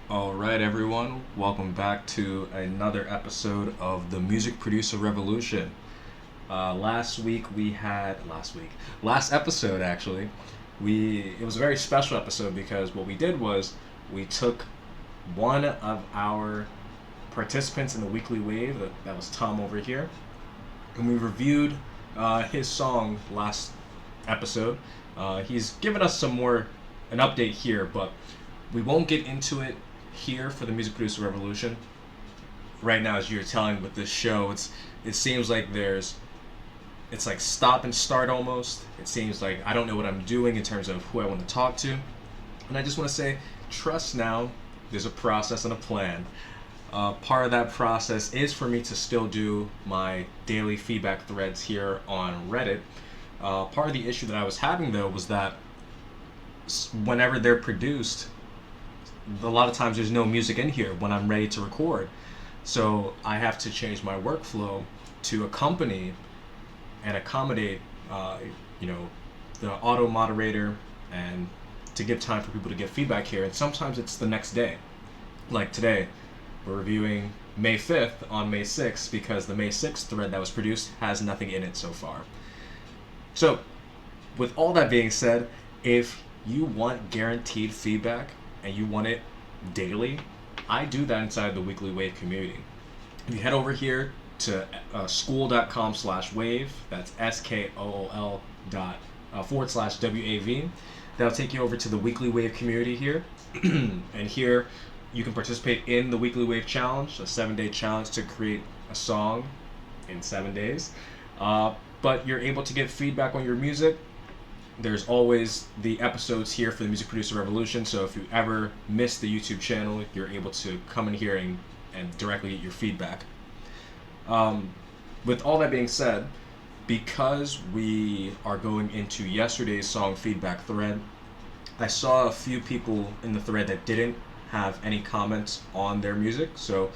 All right, everyone. Welcome back to another episode of the Music Producer Revolution. Last episode actually, it was a very special episode because what we did was we took one of our participants in the Weekly WAV, that was Tom over here, and we reviewed his song last episode. He's given us an update here, but we won't get into it here for the Music Producer Revolution. Right now, as you're telling with this show, it seems like it's like stop and start almost. It seems like I don't know what I'm doing in terms of who I want to talk to. And I just want to say, trust now, there's a process and a plan. Part of that process is for me to still do my daily feedback threads here on Reddit. Part of the issue that I was having though was that whenever they're produced, a lot of times there's no music in here when I'm ready to record. So I have to change my workflow to accompany and accommodate the auto moderator and to give time for people to get feedback here. And sometimes it's the next day. Like today, we're reviewing May 5th on May 6th because the May 6th thread that was produced has nothing in it so far. So with all that being said, if you want guaranteed feedback and you want it daily, I do that inside the Weekly WAV community. If you head over here to school.com/wave, that's SKOOL /WAV, that'll take you over to the Weekly WAV community here. And here you can participate in the Weekly WAV challenge, a 7-day challenge to create a song in 7 days. But you're able to get feedback on your music. There's always the episodes here for the Music Producer Revolution, so if you ever miss the YouTube channel, you're able to come in here and directly get your feedback. With all that being said, because we are going into yesterday's song feedback thread, I saw a few people in the thread that didn't have any comments on their music, so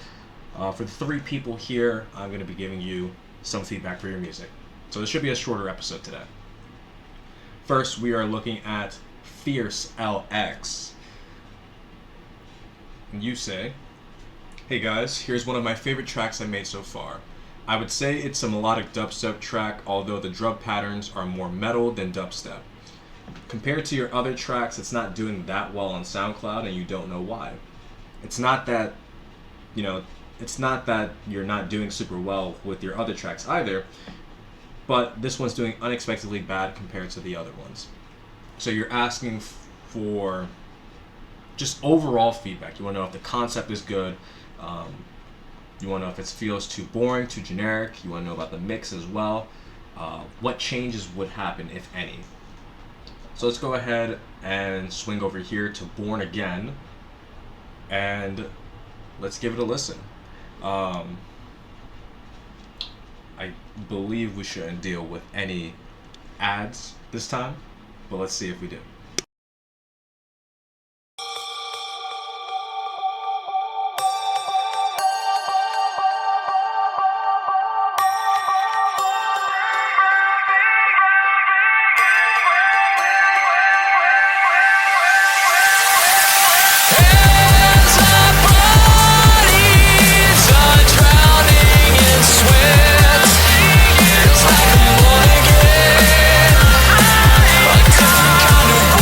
for the 3 people here, I'm going to be giving you some feedback for your music. So this should be a shorter episode today. First, we are looking at FierceLX. And you say, "Hey guys, here's one of my favorite tracks I made so far. I would say it's a melodic dubstep track, although the drum patterns are more metal than dubstep. Compared to your other tracks, it's not doing that well on SoundCloud, and you don't know why. It's not that you're not doing super well with your other tracks either, but this one's doing unexpectedly bad compared to the other ones." So you're asking for just overall feedback. You want to know if the concept is good. You want to know if it feels too boring, too generic. You want to know about the mix as well. What changes would happen, if any. So let's go ahead and swing over here to Born Again, and let's give it a listen. I believe we shouldn't deal with any ads this time, but let's see if we do. Kind of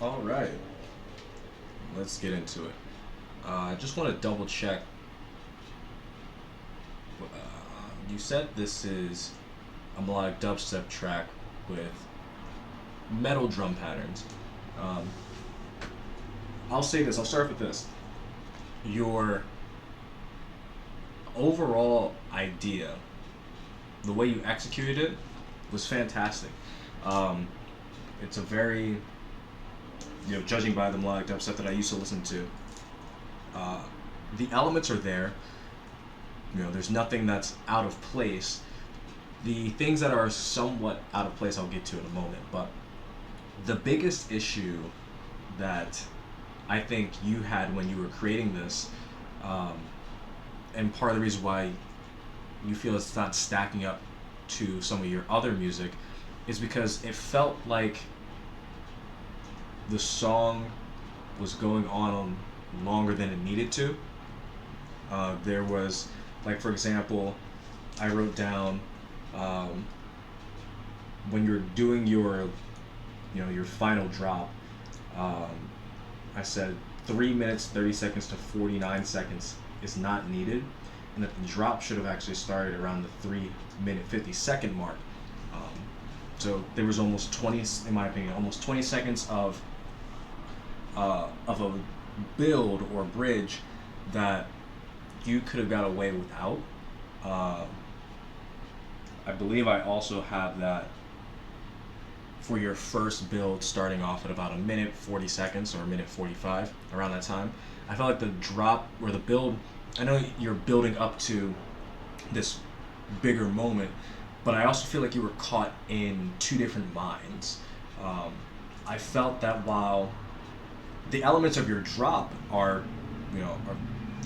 All right, let's get into it. I just want to double check. You said this is a melodic dubstep track with metal drum patterns. Um, I'll say this. I'll start with this. Your overall idea, the way you executed it, was fantastic. Um, it's a very, judging by the melodic dubstep that I used to listen to, the elements are there. There's nothing that's out of place. The things that are somewhat out of place I'll get to in a moment, but the biggest issue that I think you had when you were creating this, and part of the reason why you feel it's not stacking up to some of your other music, is because it felt like the song was going on longer than it needed to. There was, like, for example, I wrote down, when you're doing your final drop, I said 3 minutes 30 seconds to 49 seconds is not needed, and that the drop should have actually started around the 3-minute 50-second mark. So there was almost 20, in my opinion, almost 20 seconds of a build or bridge that you could have got away without. I believe I also have that for your first build starting off at about 1 minute 40 seconds or 1 minute 45, around that time. I felt like the drop or the build, I know you're building up to this bigger moment, but I also feel like you were caught in two different minds. I felt that while the elements of your drop are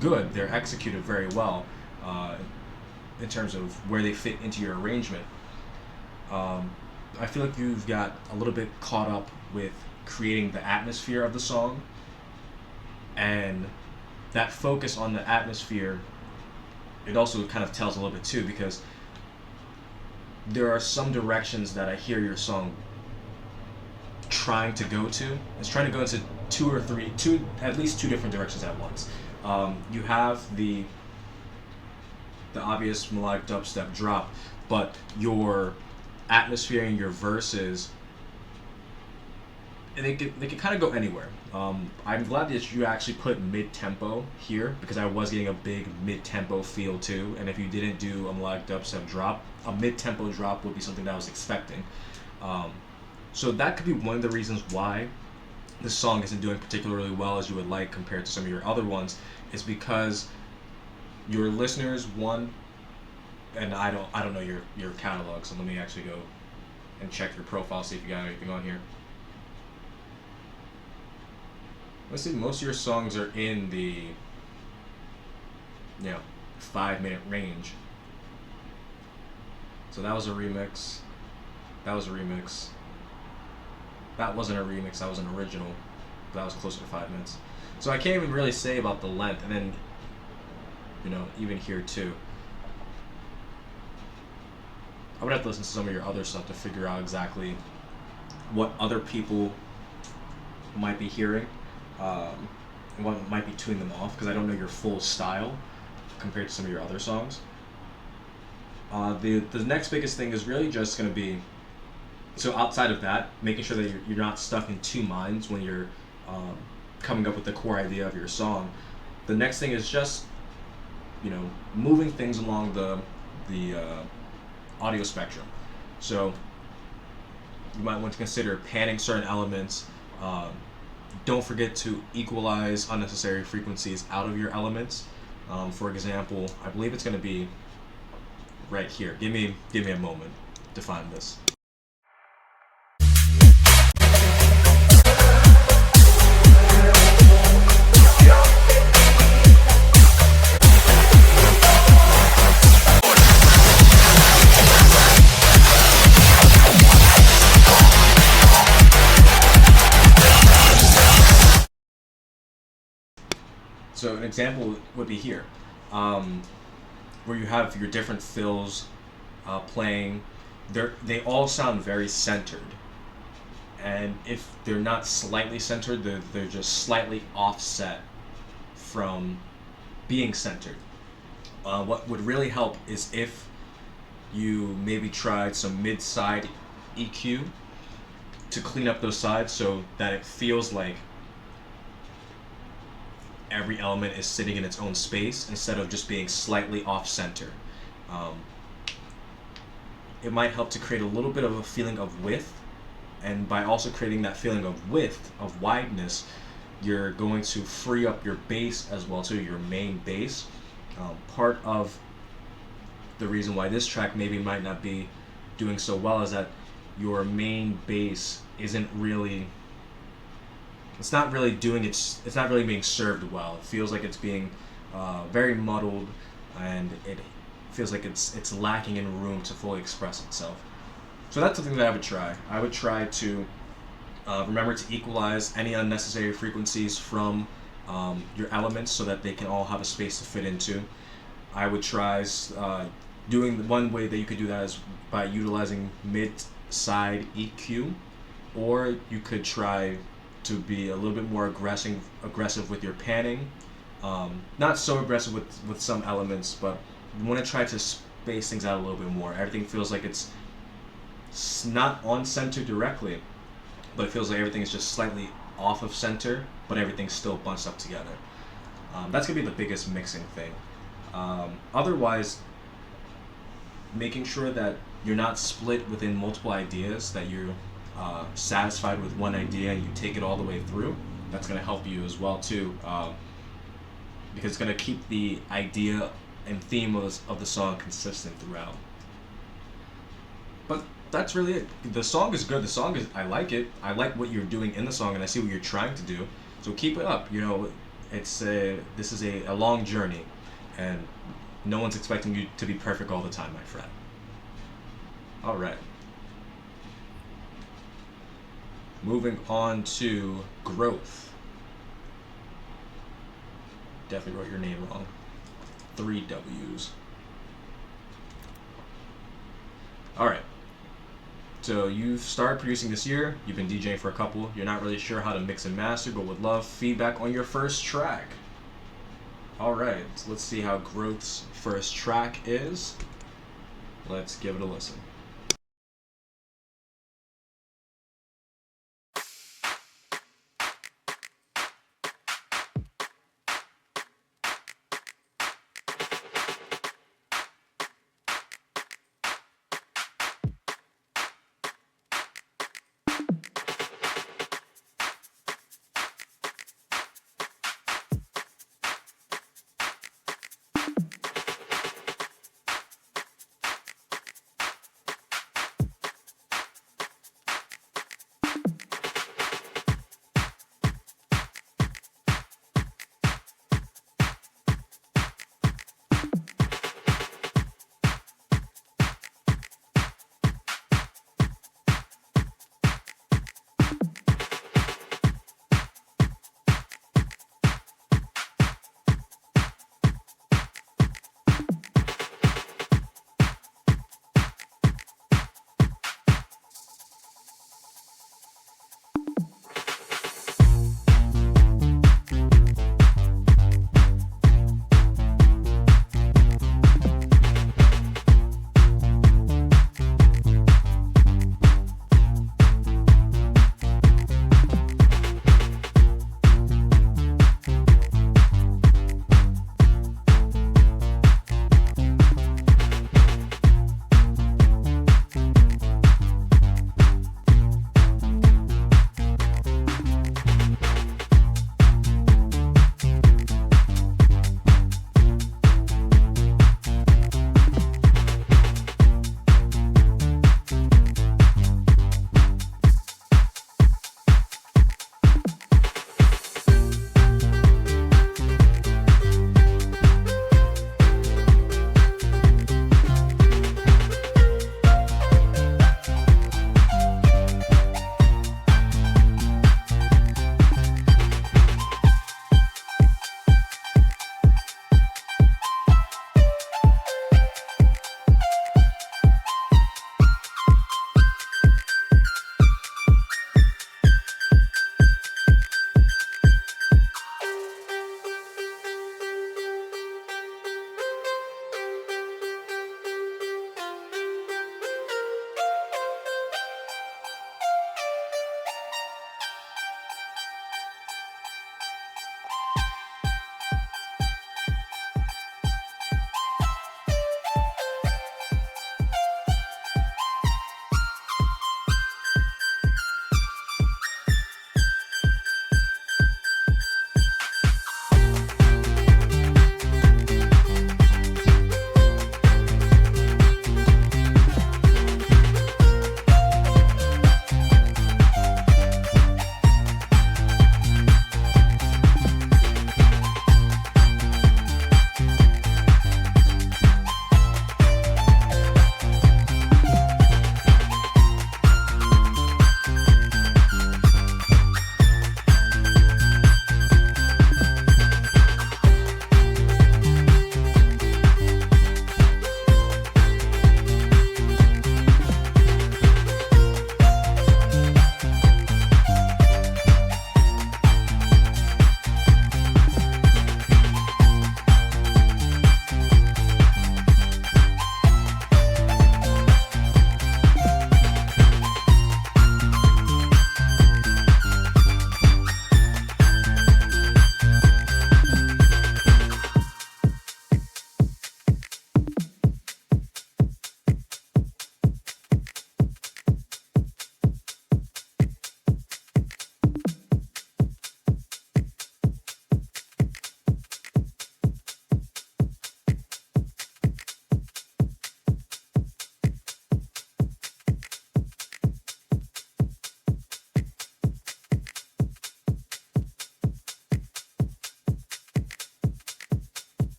good, they're executed very well in terms of where they fit into your arrangement. I feel like you've got a little bit caught up with creating the atmosphere of the song, and that focus on the atmosphere, it also kind of tells a little bit too, because there are some directions that I hear your song trying to go to. It's trying to go into at least two different directions at once. You have the obvious melodic dubstep drop, but your atmosphere and your verses, and they can kind of go anywhere. I'm glad that you actually put mid-tempo here, because I was getting a big mid-tempo feel too, and if you didn't do a melodic dubstep drop, a mid-tempo drop would be something that I was expecting. So that could be one of the reasons why this song isn't doing particularly well as you would like compared to some of your other ones, is because your listeners, one, and I don't know your catalog, so let me actually go and check your profile, see if you got anything on here. Let's see, most of your songs are in the 5-minute range. So that was a remix. That was a remix. That wasn't a remix, that was an original. That was closer to 5 minutes. So I can't even really say about the length, and then even here too. I would have to listen to some of your other stuff to figure out exactly what other people might be hearing, and what might be tuning them off, because I don't know your full style compared to some of your other songs. The next biggest thing is really just going to be, so outside of that, making sure that you're not stuck in two minds when you're coming up with the core idea of your song. The next thing is just moving things along the audio spectrum. So you might want to consider panning certain elements. Don't forget to equalize unnecessary frequencies out of your elements. For example, I believe it's going to be right here. Give me a moment to find this. So an example would be here, where you have your different fills playing. They all sound very centered, and if they're not slightly centered, they're just slightly offset from being centered. What would really help is if you maybe tried some mid-side EQ to clean up those sides so that it feels like every element is sitting in its own space instead of just being slightly off-center. It might help to create a little bit of a feeling of width, and by also creating that feeling of width, of wideness, you're going to free up your bass as well too, your main bass. Part of the reason why this track maybe might not be doing so well is that your main bass isn't really, it's not really being served well. It feels like it's being very muddled, and it feels like it's lacking in room to fully express itself. So that's something that I would try. I would try to remember to equalize any unnecessary frequencies from your elements so that they can all have a space to fit into. I would try doing one way that you could do that is by utilizing mid-side EQ, or you could try to be a little bit more aggressive with your panning. Not so aggressive with some elements, but you want to try to space things out a little bit more. Everything feels like it's not on center directly, but it feels like everything is just slightly off of center, but everything's still bunched up together. That's going to be the biggest mixing thing. Otherwise, making sure that you're not split within multiple ideas, that you're satisfied with one idea and you take it all the way through, that's going to help you as well too, because it's going to keep the idea and theme of the song consistent throughout. But that's really it. The song is good. I like it. I like what you're doing in the song, and I see what you're trying to do. So keep it up. You know, this is a long journey, and no one's expecting you to be perfect all the time, my friend. All right. Moving on to Growwwth. Definitely wrote your name wrong. 3 W's. All right. So you've started producing this year, you've been DJing for a couple, you're not really sure how to mix and master, but would love feedback on your first track. Alright, so let's see how Growwwth's first track is. Let's give it a listen.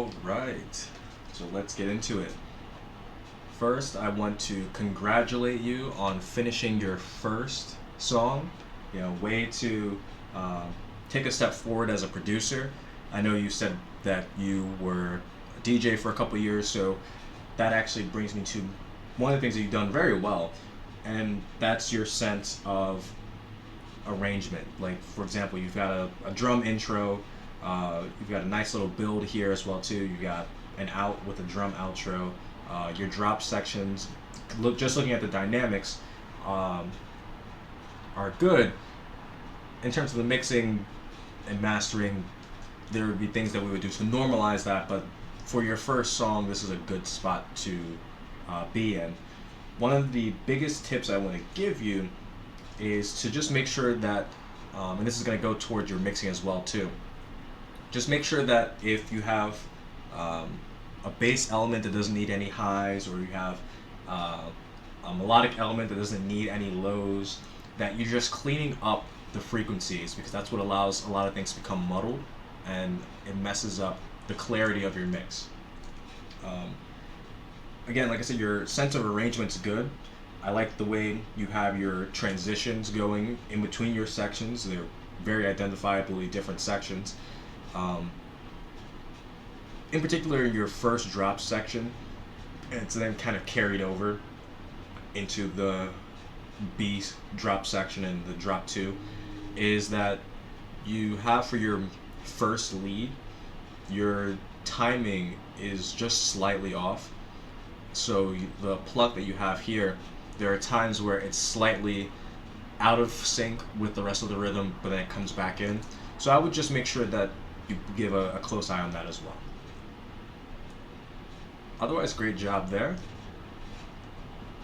All right, so let's get into it. First, I want to congratulate you on finishing your first song. You know, way to take a step forward as a producer. I know you said that you were a DJ for a couple years, so that actually brings me to one of the things that you've done very well, and that's your sense of arrangement. Like, for example, you've got a drum intro, you've got a nice little build here as well too. You've got an out with a drum outro. Your drop sections, just looking at the dynamics, are good. In terms of the mixing and mastering, there would be things that we would do to normalize that, but for your first song, this is a good spot to be in. One of the biggest tips I want to give you is to just make sure that, and this is going to go towards your mixing as well too, just make sure that if you have a bass element that doesn't need any highs, or you have a melodic element that doesn't need any lows, that you're just cleaning up the frequencies, because that's what allows a lot of things to become muddled, and it messes up the clarity of your mix. Again, like I said, your sense of arrangement's good. I like the way you have your transitions going in between your sections. They're very identifiably different sections. In particular, your first drop section, it's then kind of carried over into the B drop section and the drop 2, is that you have for your first lead, your timing is just slightly off. So the pluck that you have here, there are times where it's slightly out of sync with the rest of the rhythm, but then it comes back in. So I would just make sure that you give a close eye on that as well. Otherwise, great job there.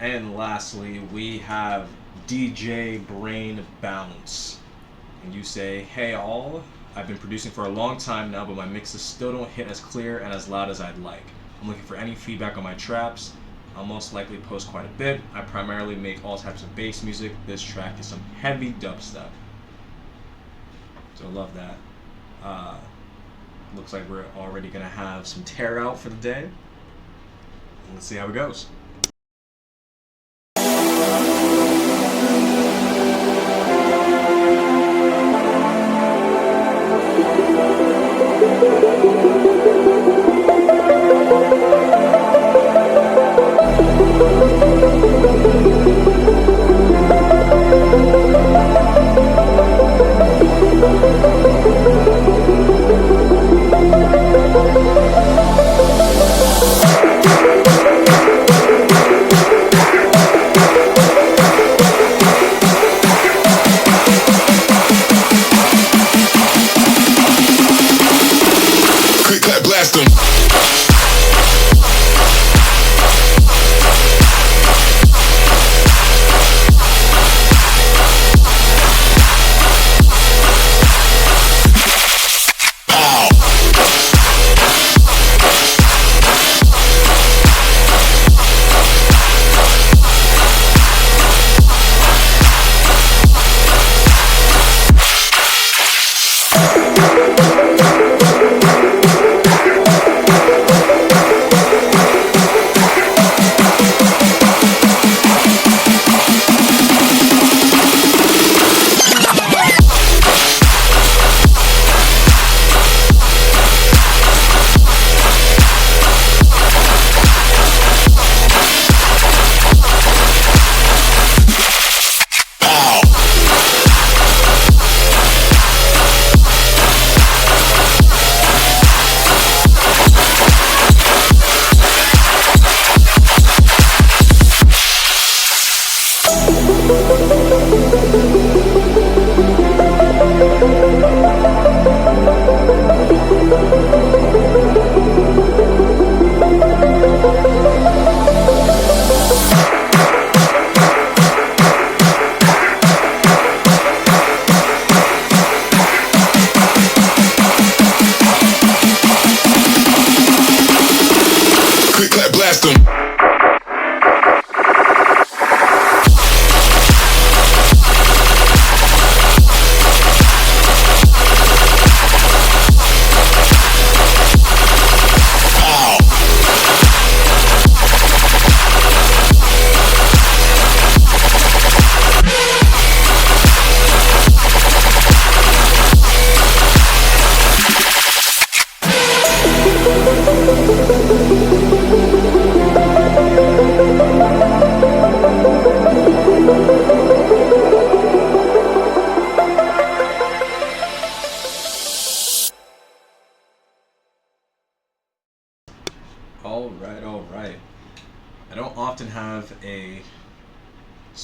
And lastly, we have djbrainbounce. And you say, hey all, I've been producing for a long time now, but my mixes still don't hit as clear and as loud as I'd like. I'm looking for any feedback on my traps. I'll most likely post quite a bit. I primarily make all types of bass music. This track is some heavy dubstep. So love that. Looks like we're already gonna have some tear out for the day. Let's see how it goes.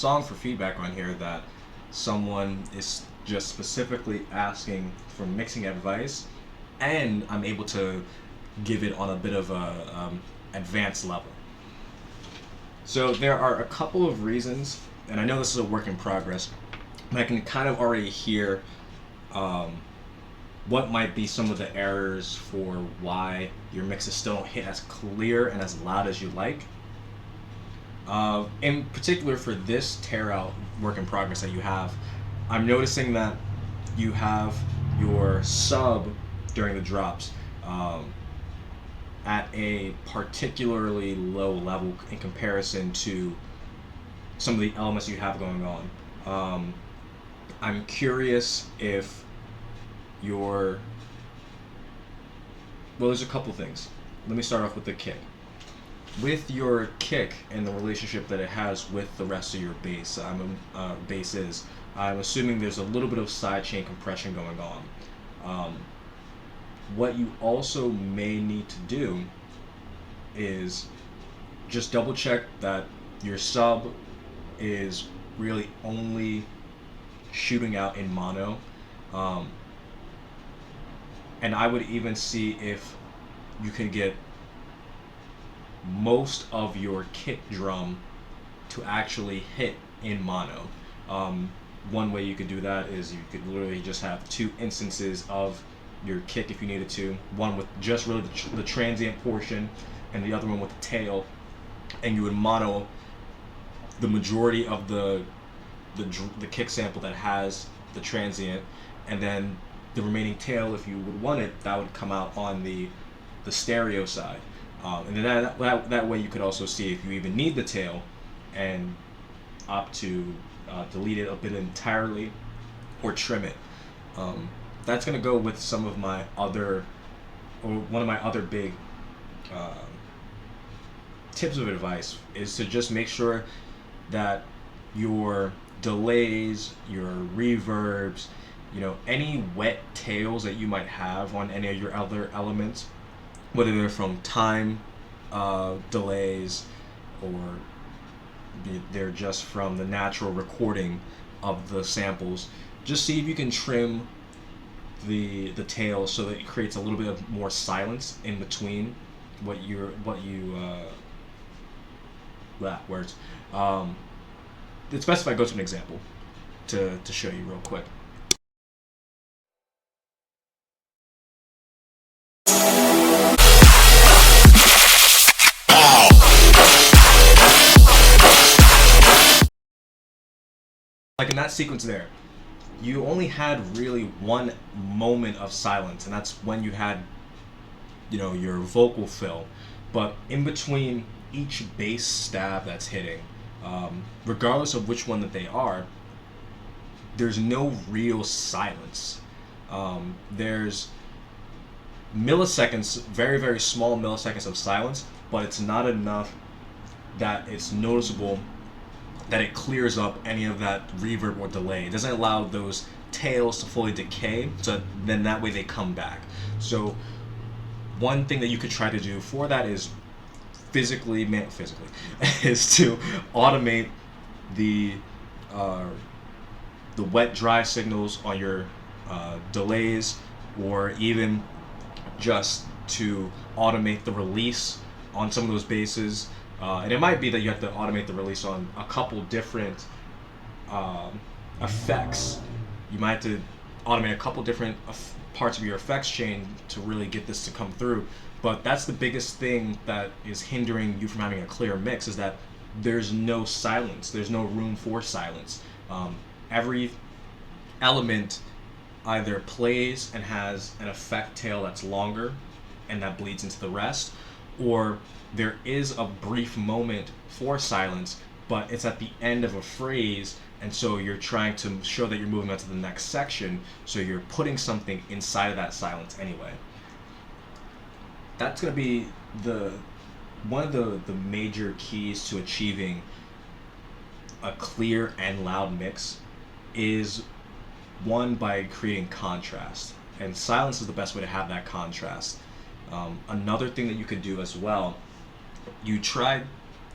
song for feedback on here that someone is just specifically asking for mixing advice, and I'm able to give it on a bit of a advanced level. So there are a couple of reasons, and I know this is a work in progress, but I can kind of already hear what might be some of the errors for why your mixes still don't hit as clear and as loud as you like. In particular for this tear out work in progress that you have, I'm noticing that you have your sub during the drops at a particularly low level in comparison to some of the elements you have going on. I'm curious if well, there's a couple things. Let me start off with the kick. With your kick and the relationship that it has with the rest of your bass, I'm assuming there's a little bit of sidechain compression going on. What you also may need to do is just double check that your sub is really only shooting out in mono. And I would even see if you can get most of your kick drum to actually hit in mono. One way you could do that is you could literally just have two instances of your kick if you needed to, one with just really the transient portion and the other one with the tail, and you would mono the majority of the kick sample that has the transient, and then the remaining tail, if you would want it, that would come out on the stereo side. And then that way you could also see if you even need the tail and opt to delete it a bit entirely or trim it. That's going to go with some of my other, or one of my other big tips of advice is to just make sure that your delays, your reverbs, any wet tails that you might have on any of your other elements, whether they're from time delays or they're just from the natural recording of the samples, just see if you can trim the tail so that it creates a little bit of more silence in between words. It's best if I go to an example to show you real quick. Like in that sequence there, you only had really one moment of silence, and that's when you had, your vocal fill. But in between each bass stab that's hitting, regardless of which one that they are, there's no real silence. There's milliseconds, very, very small milliseconds of silence, but it's not enough that it's noticeable that it clears up any of that reverb or delay. It doesn't allow those tails to fully decay, so then that way they come back. So one thing that you could try to do for that is physically is to automate the wet dry signals on your delays, or even just to automate the release on some of those basses. And it might be that you have to automate the release on a couple different effects. You might have to automate a couple different parts of your effects chain to really get this to come through. But that's the biggest thing that is hindering you from having a clear mix, is that there's no silence. There's no room for silence. Every element either plays and has an effect tail that's longer and that bleeds into the rest, or there is a brief moment for silence, but it's at the end of a phrase, and so you're trying to show that you're moving on to the next section, so you're putting something inside of that silence anyway. That's going to be one of the major keys to achieving a clear and loud mix, is one, by creating contrast, and silence is the best way to have that contrast. Another thing that you could do as well, you tried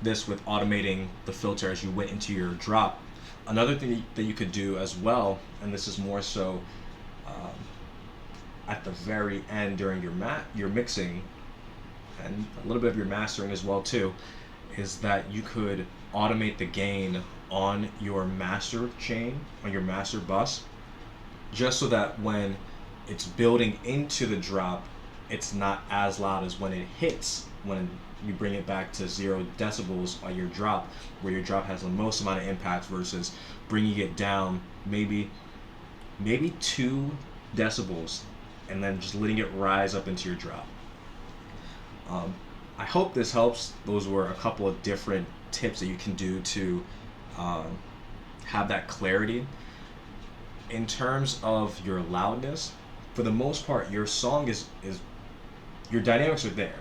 this with automating the filter as you went into your drop. Another thing that you could do as well, and this is more so at the very end during your mixing and a little bit of your mastering as well too, is that you could automate the gain on your master chain, on your master bus, just so that when it's building into the drop, it's not as loud as when it hits, when you bring it back to 0 decibels on your drop, where your drop has the most amount of impact, versus bringing it down maybe 2 decibels and then just letting it rise up into your drop. I hope this helps. Those were a couple of different tips that you can do to have that clarity. In terms of your loudness, for the most part, your song is your dynamics are there.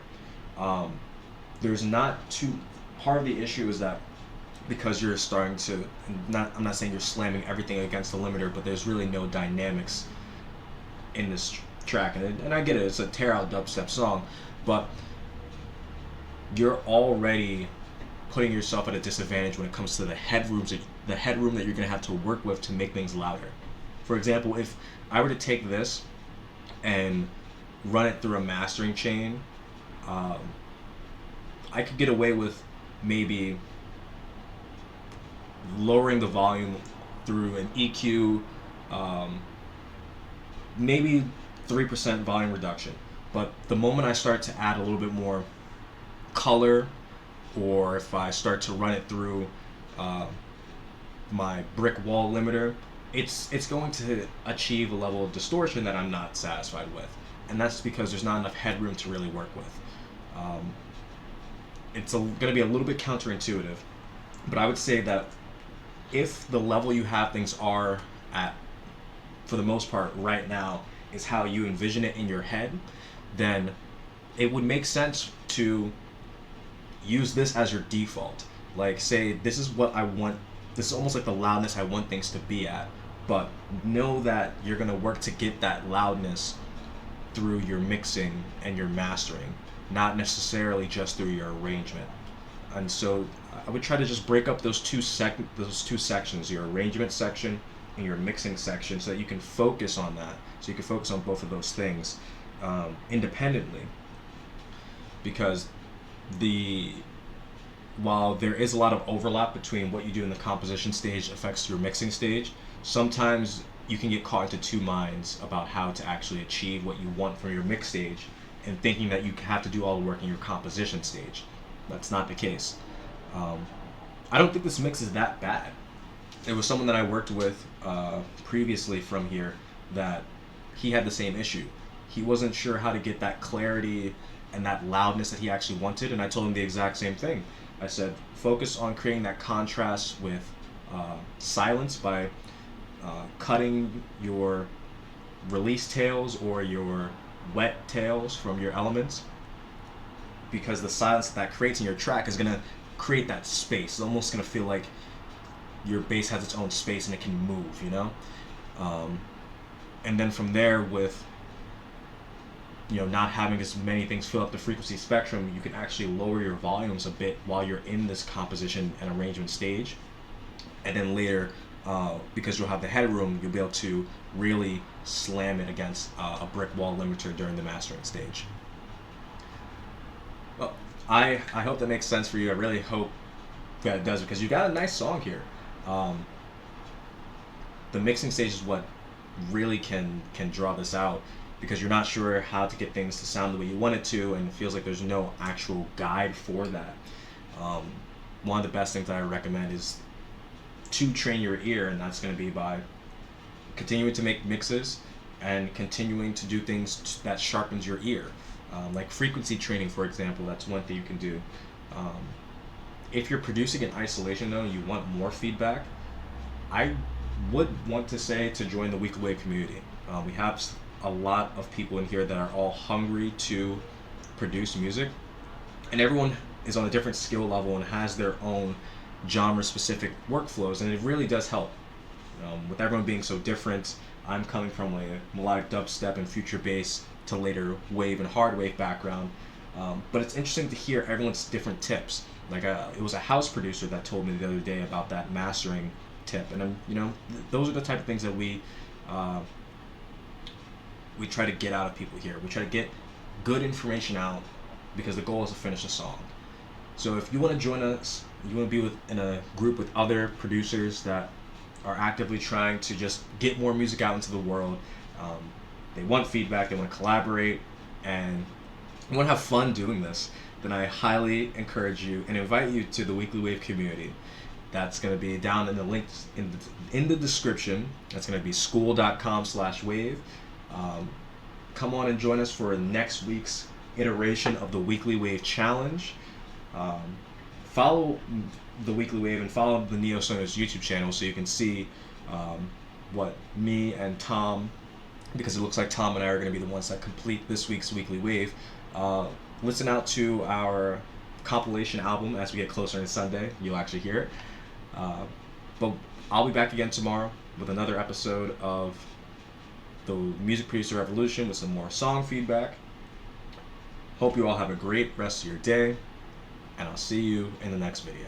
There's not too. Part of the issue is that because you're starting to, I'm not saying you're slamming everything against the limiter, but there's really no dynamics in this track, and I get it. It's a tear out dubstep song, but you're already putting yourself at a disadvantage when it comes to the headroom that you're going to have to work with to make things louder. For example, if I were to take this and run it through a mastering chain, I could get away with maybe lowering the volume through an EQ, maybe 3% volume reduction. But the moment I start to add a little bit more color, or if I start to run it through my brick wall limiter, it's going to achieve a level of distortion that I'm not satisfied with, and that's because there's not enough headroom to really work with. It's going to be a little bit counterintuitive, but I would say that if the level you have things are at, for the most part right now, is how you envision it in your head, then it would make sense to use this as your default. Like, say, this is what I want, this is almost like the loudness I want things to be at, but know that you're going to work to get that loudness through your mixing and your mastering, not necessarily just through your arrangement. And so I would try to just break up those two sections, your arrangement section and your mixing section, so that you can focus on that, so you can focus on both of those things independently. Because while there is a lot of overlap between what you do in the composition stage affects your mixing stage, sometimes you can get caught into two minds about how to actually achieve what you want from your mix stage, and thinking that you have to do all the work in your composition stage. That's not the case. I don't think this mix is that bad. There was someone that I worked with previously from here that he had the same issue. He wasn't sure how to get that clarity and that loudness that he actually wanted, and I told him the exact same thing. I said, focus on creating that contrast with silence by cutting your release tails or your wet tails from your elements, because the silence that creates in your track is going to create that space. It's almost going to feel like your bass has its own space and it can move, you know? And then from there, with not having as many things fill up the frequency spectrum, you can actually lower your volumes a bit while you're in this composition and arrangement stage. And then later, because you'll have the headroom, you'll be able to really slam it against a brick wall limiter during the mastering stage. Well, I hope that makes sense for you. I really hope that it does, because you got a nice song here. The mixing stage is what really can draw this out, because you're not sure how to get things to sound the way you want it to, and it feels like there's no actual guide for that. One of the best things that I recommend is to train your ear, and that's going to be by continuing to make mixes and continuing to do things that sharpens your ear. Like frequency training, for example, that's one thing you can do. If you're producing in isolation, though, and you want more feedback, I would want to say to join the Weekly WAV community. We have a lot of people in here that are all hungry to produce music, and everyone is on a different skill level and has their own genre-specific workflows, and it really does help. With everyone being so different, I'm coming from a melodic dubstep and future bass to later wave and hard wave background, but it's interesting to hear everyone's different tips. Like it was a house producer that told me the other day about that mastering tip, and those are the type of things that we try to get out of people here. We try to get good information out because the goal is to finish a song. So if you want to join us, you want to be in a group with other producers that are actively trying to just get more music out into the world. They want feedback, they want to collaborate, and you want to have fun doing this, then I highly encourage you and invite you to the Weekly WAV community. That's going to be down in the links in the description. That's going to be school.com/wave. Come on and join us for next week's iteration of the Weekly WAV Challenge. Follow the Weekly WAV and follow the Neo Sonus YouTube channel so you can see what me and Tom, because it looks like Tom and I are going to be the ones that complete this week's Weekly WAV. Listen out to our compilation album as we get closer to Sunday. You'll actually hear it. But I'll be back again tomorrow with another episode of the Music Producer Revolution with some more song feedback. Hope you all have a great rest of your day, and I'll see you in the next video.